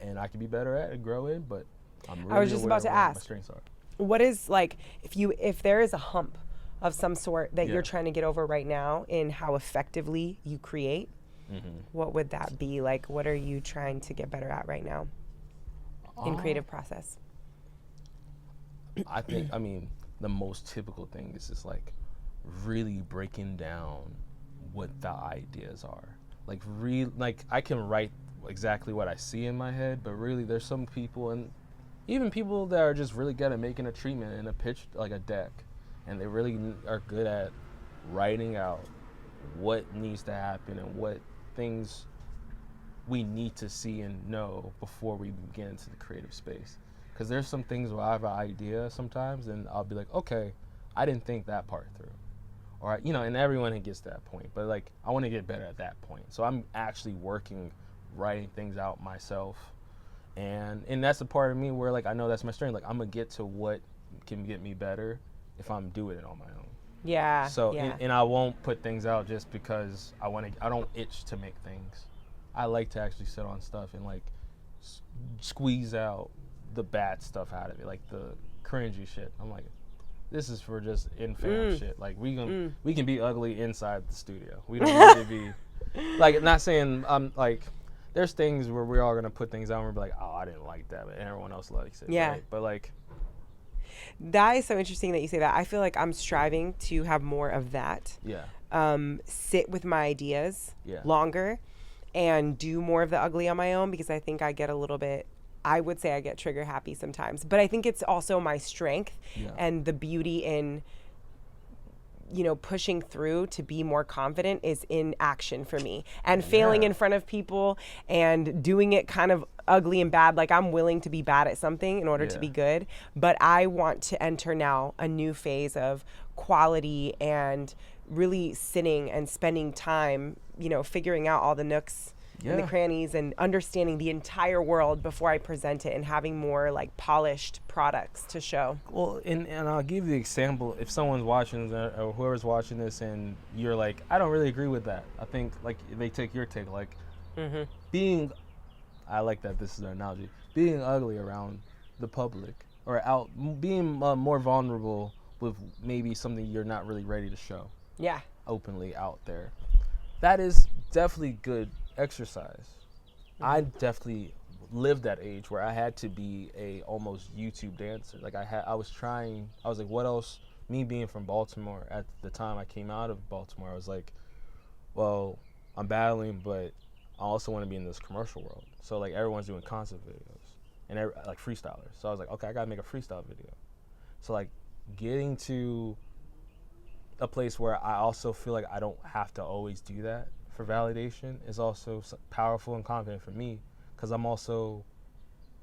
and I can be better at and grow in, but I'm really I was just aware about to of what ask, my strengths are. What is, like, if there is a hump of some sort that you're trying to get over right now in how effectively you create, what would that be? Like, what are you trying to get better at right now in creative process? I think, the most typical thing is just like really breaking down what the ideas are. Like I can write exactly what I see in my head, but really there's some people, and even people that are just really good at making a treatment and a pitch, like a deck, and they really are good at writing out what needs to happen and what things we need to see and know before we get into the creative space. Because there's some things where I have an idea sometimes, and I'll be like, okay, I didn't think that part through. Or, you know, and everyone gets to that point. But, like, I want to get better at that point. So I'm actually working, writing things out myself. And that's the part of me where, like, I know that's my strength. Like, I'm going to get to what can get me better if I'm doing it on my own. Yeah. So, yeah. and I won't put things out just because I don't itch to make things. I like to actually sit on stuff and, like, squeeze out the bad stuff out of it, like the cringy shit. I'm like, this is for just in-fam shit. Like, we can be ugly inside the studio. We don't need to be, like, not saying I'm, like, there's things where we're all going to put things out and we're like, oh, I didn't like that, but everyone else likes it. Yeah. Right? But, like, that is so interesting that you say that. I feel like I'm striving to have more of that. Yeah. Sit with my ideas longer and do more of the ugly on my own, because I think I get a little bit, I would say I get trigger happy sometimes. But I think it's also my strength and the beauty in, you know, pushing through to be more confident is in action for me. And failing in front of people and doing it kind of ugly and bad. Like, I'm willing to be bad at something in order to be good. But I want to enter now a new phase of quality and really sitting and spending time, you know, figuring out all the nooks and the crannies and understanding the entire world before I present it and having more, like, polished products to show. Well, and I'll give you the example. If someone's watching or whoever's watching this and you're like, I don't really agree with that. I think, like, they take your take. Like, being, I like that this is an analogy, being ugly around the public or out, being more vulnerable with maybe something you're not really ready to show. Yeah. Openly out there. That is definitely good exercise. I definitely lived that age where I had to be a almost YouTube dancer. Like, I was like, what else? Me being from Baltimore at the time I came out of Baltimore, I was like, well, I'm battling, but I also want to be in this commercial world. So, like, everyone's doing concert videos and like freestylers. So I was like, okay, I gotta make a freestyle video. So, like, getting to a place where I also feel like I don't have to always do that for validation is also powerful and confident for me, because I'm also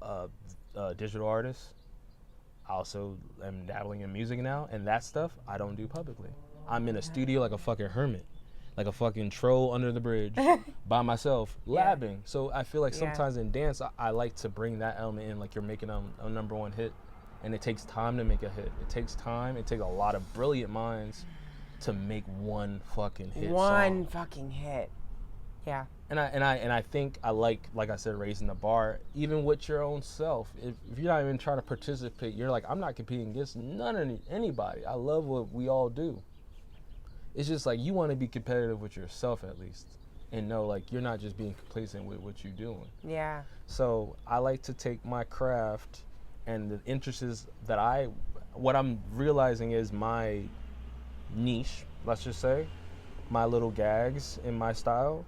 a digital artist. I also am dabbling in music now, and that stuff I don't do publicly. I'm in a studio like a fucking hermit, like a fucking troll under the bridge by myself, labbing. So I feel like sometimes in dance, I like to bring that element in, like you're making a #1 hit, and it takes time to make a hit. It takes time. It takes a lot of brilliant minds to make one fucking hit One song. fucking hit. Yeah. And I think I like I said, raising the bar, even with your own self. If you're not even trying to participate, you're like, I'm not competing against anybody. I love what we all do. It's just like, you want to be competitive with yourself at least, and know, like, you're not just being complacent with what you're doing. Yeah. So I like to take my craft and the interests that what I'm realizing is my niche, let's just say, my little gags in my style.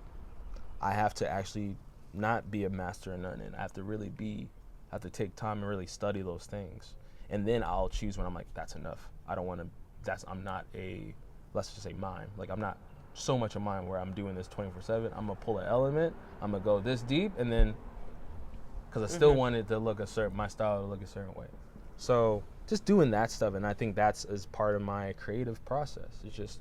I have to actually not be a master in none, and I have to take time and really study those things, and then I'll choose when I'm like, that's enough. I'm not a, let's just say, mime. Like, I'm not so much a mime where I'm doing this 24/7. I'm gonna pull an element, I'm gonna go this deep, and then, because I still wanted to look my style to look a certain way. So just doing that stuff, and I think that's as part of my creative process. It's just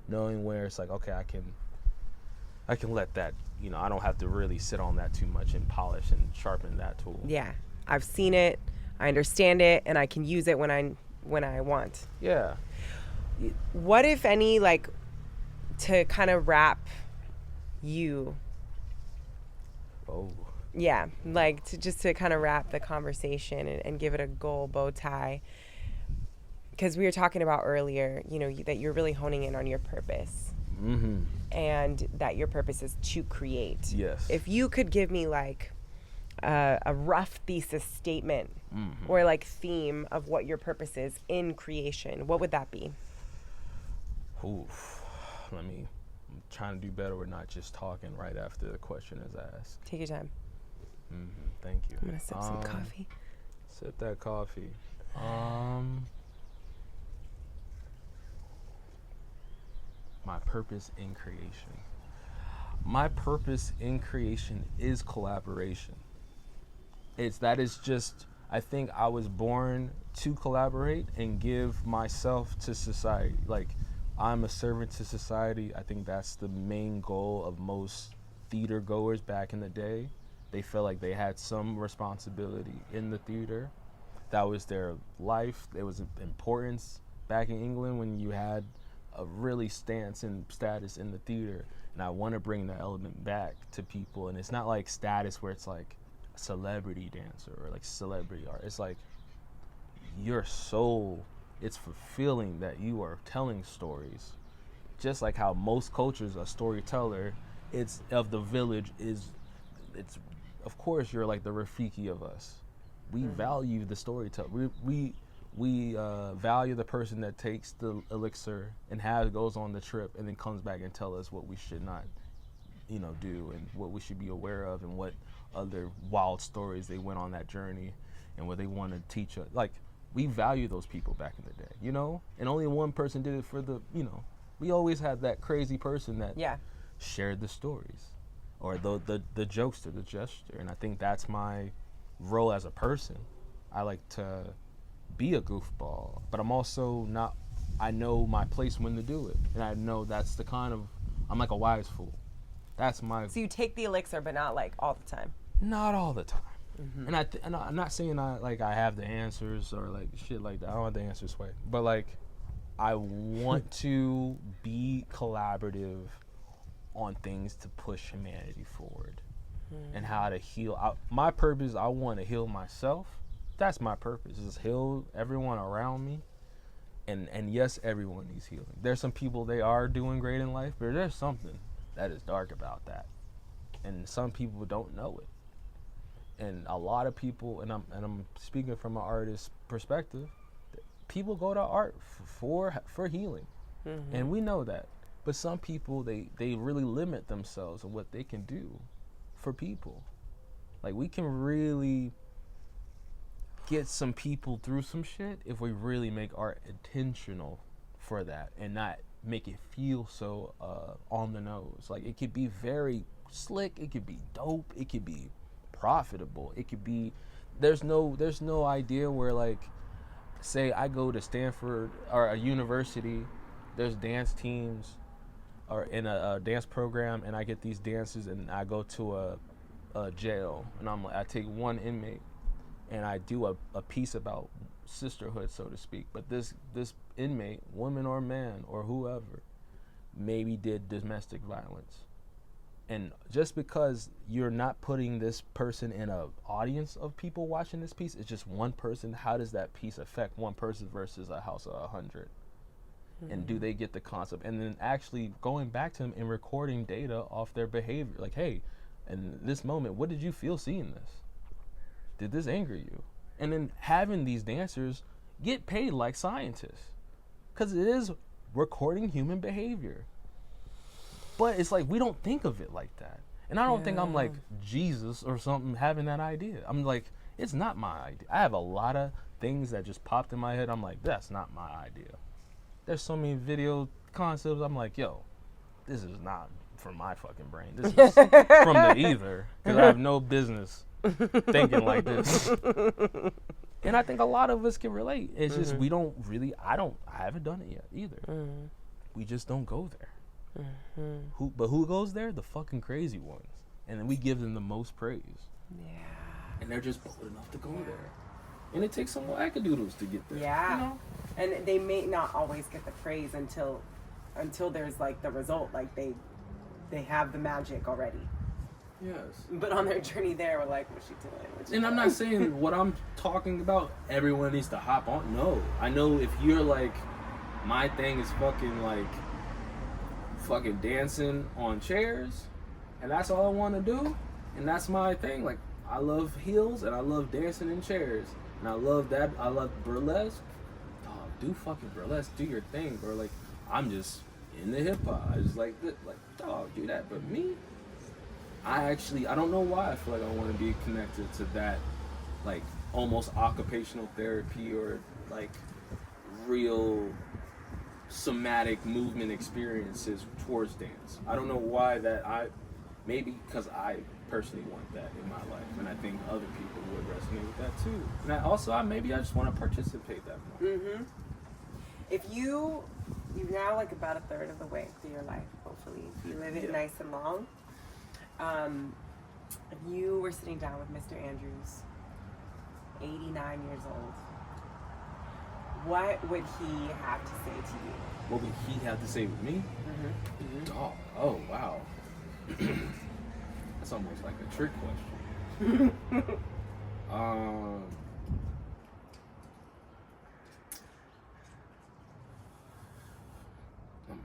knowing where it's like, okay, I can let that, I don't have to really sit on that too much and polish and sharpen that tool. Yeah. I've seen it, I understand it, and I can use it when I want. Yeah. What, if any, like, to kind of wrap you? Oh. Yeah, like, to kind of wrap the conversation and give it a goal bow tie. Because we were talking about earlier, that you're really honing in on your purpose. Mm-hmm. And that your purpose is to create. Yes. If you could give me, like, a rough thesis statement or, like, theme of what your purpose is in creation, what would that be? Oof. I'm trying to do better with not just talking right after the question is asked. Take your time. Thank you. I'm gonna sip some coffee. Sip that coffee. My purpose in creation. My purpose in creation is collaboration. That is just, I think I was born to collaborate and give myself to society. Like, I'm a servant to society. I think that's the main goal of most theater goers back in the day. They felt like they had some responsibility in the theater. That was their life. There was importance back in England when you had a really stance and status in the theater. And I want to bring that element back to people. And it's not like status where it's like a celebrity dancer or like celebrity art. It's like your soul, it's fulfilling that you are telling stories. Just like how most cultures, a storyteller, it's of the village it's of course you're like the Rafiki of us. We value the storyteller. We value the person that takes the elixir and goes on the trip and then comes back and tell us what we should not, do, and what we should be aware of, and what other wild stories they went on that journey, and what they want to teach us. Like, we value those people back in the day, and only one person did it for we always had that crazy person that shared the stories, or the jokester, the gesture. And I think that's my role as a person. I like to be a goofball, but I'm also not. I know my place when to do it, and I know that's I'm like a wise fool. That's my. So you take the elixir, but not like all the time. Not all the time. Mm-hmm. And I'm not saying I have the answers or like shit like that. I don't have the answers, way, but like I want to be collaborative on things to push humanity forward, and how to heal. My purpose, I want to heal myself. That's my purpose, is heal everyone around me. And yes, everyone needs healing. There's some people, they are doing great in life, but there's something that is dark about that. And some people don't know it. And a lot of people, and I'm speaking from an artist's perspective, people go to art for healing. And we know that. But some people, they really limit themselves on what they can do for people. Like, we can really get some people through some shit if we really make art intentional for that, and not make it feel so on the nose. Like, it could be very slick, it could be dope, it could be profitable, it could be, there's no idea where, like, say I go to Stanford or a university, there's dance teams or in a dance program, and I get these dancers, and I go to a jail, and I take one inmate and I do a piece about sisterhood, so to speak. But this inmate, woman or man or whoever, maybe did domestic violence. And just because you're not putting this person in an audience of people watching this piece, it's just one person, how does that piece affect one person versus a house of 100? And do they get the concept? And then actually going back to them and recording data off their behavior. Like, hey, in this moment, what did you feel seeing this? Did this anger you? And then having these dancers get paid like scientists, because it is recording human behavior. But it's like, we don't think of it like that. And I don't think I'm like Jesus or something having that idea. I'm like, it's not my idea. I have a lot of things that just popped in my head. I'm like, that's not my idea. There's so many video concepts. I'm like, yo, this is not from my fucking brain. This is from the ether, because I have no business thinking like this. And I think a lot of us can relate. It's just we don't really, I haven't done it yet either. We just don't go there. Who goes there? The fucking crazy ones. And then we give them the most praise. Yeah. And they're just bold enough to go there. And it takes some wackadoodles to get there. Yeah. You know? And they may not always get the praise until there's like the result, like they have the magic already. Yes. But on their journey there, we're like, what's she doing? I'm not saying what I'm talking about, everyone needs to hop on. No. I know if you're like, my thing is fucking dancing on chairs, and that's all I want to do, and that's my thing. Like, I love heels, and I love dancing in chairs, and I love that. I love burlesque. Dog, do fucking burlesque. Do your thing, bro. Like, I'm just in the hip hop. I just like, dog, do that. But me, I don't know why I feel like I want to be connected to that, like, almost occupational therapy, or like real somatic movement experiences towards dance. I don't know why maybe because I personally want that in my life, and I think other people would resonate with that too. And maybe I just want to participate that more. Mm-hmm. If you're now like about a third of the way through your life, hopefully, if you live it nice and long. If you were sitting down with Mr. Andrews, 89 years old, what would he have to say to you? What would he have to say with me? Mm-hmm. Oh, wow. That's almost like a trick question. I'm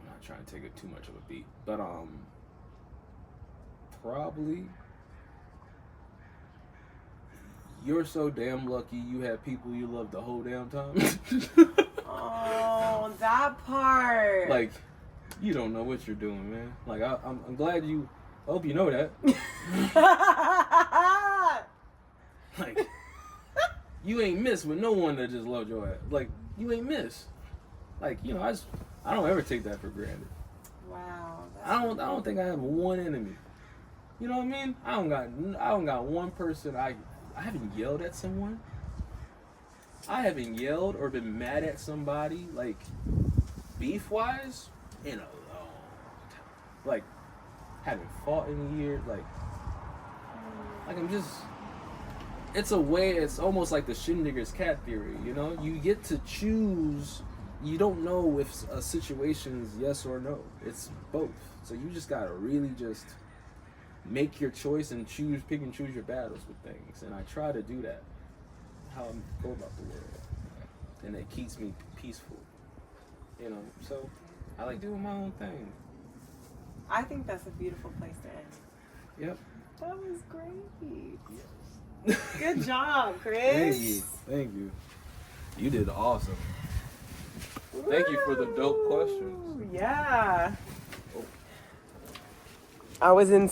not trying to take it too much of a beat, but probably, you're so damn lucky you have people you love the whole damn time. Oh, that part. Like, you don't know what you're doing, man. Like, I'm glad I hope you know that. Like, you ain't miss with no one that just loved your ass. Like, you ain't miss. Like, you know, I don't ever take that for granted. Wow. I don't think I have one enemy. You know what I mean? I don't got one person. I haven't yelled at someone. I haven't yelled or been mad at somebody, like, beef-wise, in a long time. Like, haven't fought in years. Like I'm just... It's a way, it's almost like the Schindiger's cat theory, you know? You get to choose... You don't know if a situation's yes or no. It's both. So you just gotta really just make your choice and pick and choose your battles with things. And I try to do that. How I go about the world. And it keeps me peaceful. You know, so I like doing my own thing. I think that's a beautiful place to end. Yep. That was great. Yes. Good job, Chris. Thank you. You did awesome. Thank you for the dope questions. Yeah. I was in